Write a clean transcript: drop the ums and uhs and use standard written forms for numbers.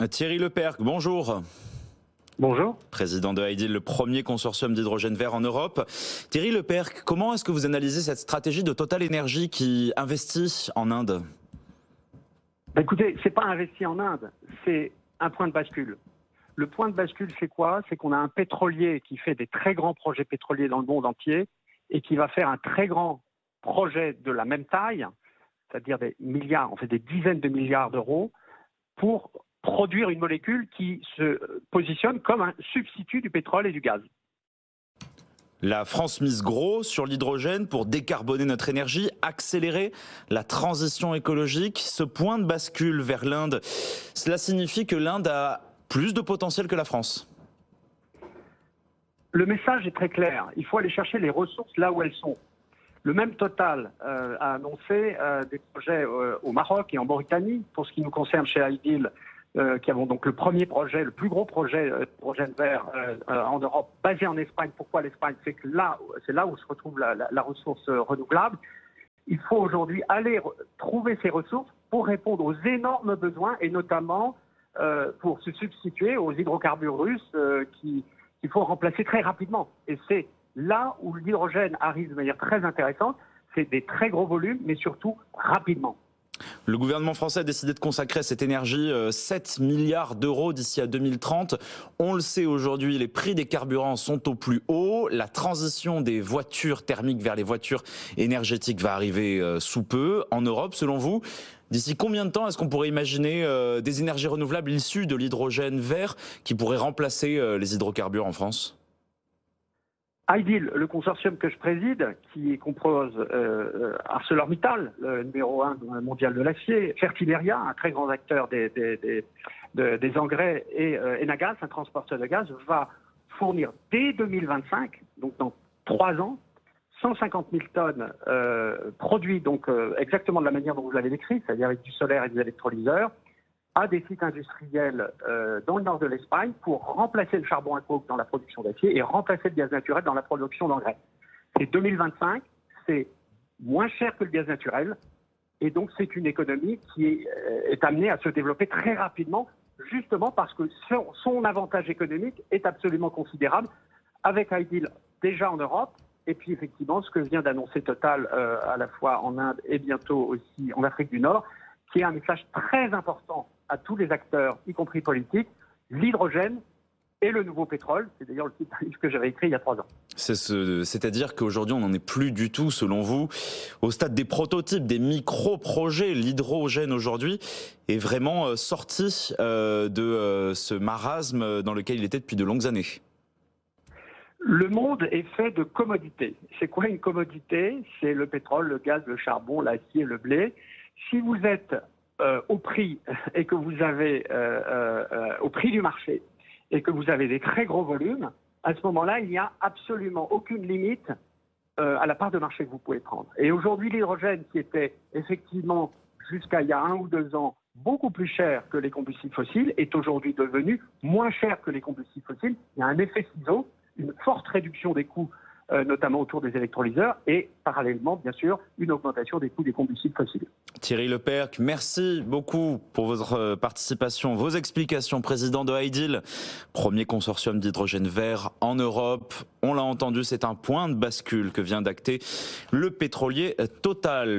Thierry Lepercq, bonjour. Bonjour. Président de Ideal, le premier consortium d'hydrogène vert en Europe. Thierry Lepercq, comment est-ce que vous analysez cette stratégie de Total Energy qui investit en Inde? Écoutez, c'est pas investi en Inde, c'est un point de bascule. Le point de bascule, c'est quoi? C'est qu'on a un pétrolier qui fait des très grands projets pétroliers dans le monde entier et qui va faire un très grand projet de la même taille, c'est-à-dire des milliards, en fait des dizaines de milliards d'euros, pour produire une molécule qui se positionne comme un substitut du pétrole et du gaz. La France mise gros sur l'hydrogène pour décarboner notre énergie, accélérer la transition écologique. Ce point de bascule vers l'Inde, cela signifie que l'Inde a plus de potentiel que la France. Le message est très clair. Il faut aller chercher les ressources là où elles sont. Le même Total a annoncé des projets au Maroc et en Mauritanie. Pour ce qui nous concerne chez Ideal, qui avons donc le premier projet, le plus gros projet d'hydrogène vert en Europe, basé en Espagne. Pourquoi l'Espagne? C'est que c'est là où se retrouve la ressource renouvelable. Il faut aujourd'hui aller trouver ces ressources pour répondre aux énormes besoins et notamment pour se substituer aux hydrocarbures russes qu'il faut remplacer très rapidement. Et c'est là où l'hydrogène arrive de manière très intéressante. C'est des très gros volumes, mais surtout rapidement. Le gouvernement français a décidé de consacrer à cette énergie 7 milliards d'euros d'ici à 2030. On le sait aujourd'hui, les prix des carburants sont au plus haut. La transition des voitures thermiques vers les voitures énergétiques va arriver sous peu en Europe. Selon vous, d'ici combien de temps est-ce qu'on pourrait imaginer des énergies renouvelables issues de l'hydrogène vert qui pourraient remplacer les hydrocarbures en France ? Ideal, le consortium que je préside, qui compose ArcelorMittal, le numéro 1 mondial de l'acier, Fertiberia, un très grand acteur des engrais, et Enagaz, un transporteur de gaz, va fournir dès 2025, donc dans 3 ans, 150 000 tonnes produits donc exactement de la manière dont vous l'avez décrit, c'est-à-dire avec du solaire et des électrolyseurs, à des sites industriels dans le nord de l'Espagne pour remplacer le charbon à coke dans la production d'acier et remplacer le gaz naturel dans la production d'engrais. C'est 2025, c'est moins cher que le gaz naturel et donc c'est une économie qui est amenée à se développer très rapidement justement parce que son avantage économique est absolument considérable avec Ideal déjà en Europe et puis effectivement ce que vient d'annoncer Total à la fois en Inde et bientôt aussi en Afrique du Nord, qui est un message très important à tous les acteurs, y compris politiques, l'hydrogène et le nouveau pétrole. C'est d'ailleurs le titre d'un livre que j'avais écrit il y a 3 ans. C'est-à-dire qu'aujourd'hui, on n'en est plus du tout, selon vous, au stade des prototypes, des micro-projets. L'hydrogène, aujourd'hui, est vraiment sorti de ce marasme dans lequel il était depuis de longues années. Le monde est fait de commodités. C'est quoi une commodité? C'est le pétrole, le gaz, le charbon, l'acier, le blé. Si vous êtes au prix et que vous avez au prix du marché et que vous avez des très gros volumes, à ce moment-là, il n'y a absolument aucune limite à la part de marché que vous pouvez prendre. Et aujourd'hui, l'hydrogène, qui était effectivement jusqu'à il y a 1 ou 2 ans beaucoup plus cher que les combustibles fossiles, est aujourd'hui devenu moins cher que les combustibles fossiles. Il y a un effet ciseau, une forte réduction des coûts notamment autour des électrolyseurs, et parallèlement, bien sûr, une augmentation des coûts des combustibles fossiles. Thierry Lepercq, merci beaucoup pour votre participation, vos explications. Président de Ideal, premier consortium d'hydrogène vert en Europe. On l'a entendu, c'est un point de bascule que vient d'acter le pétrolier Total.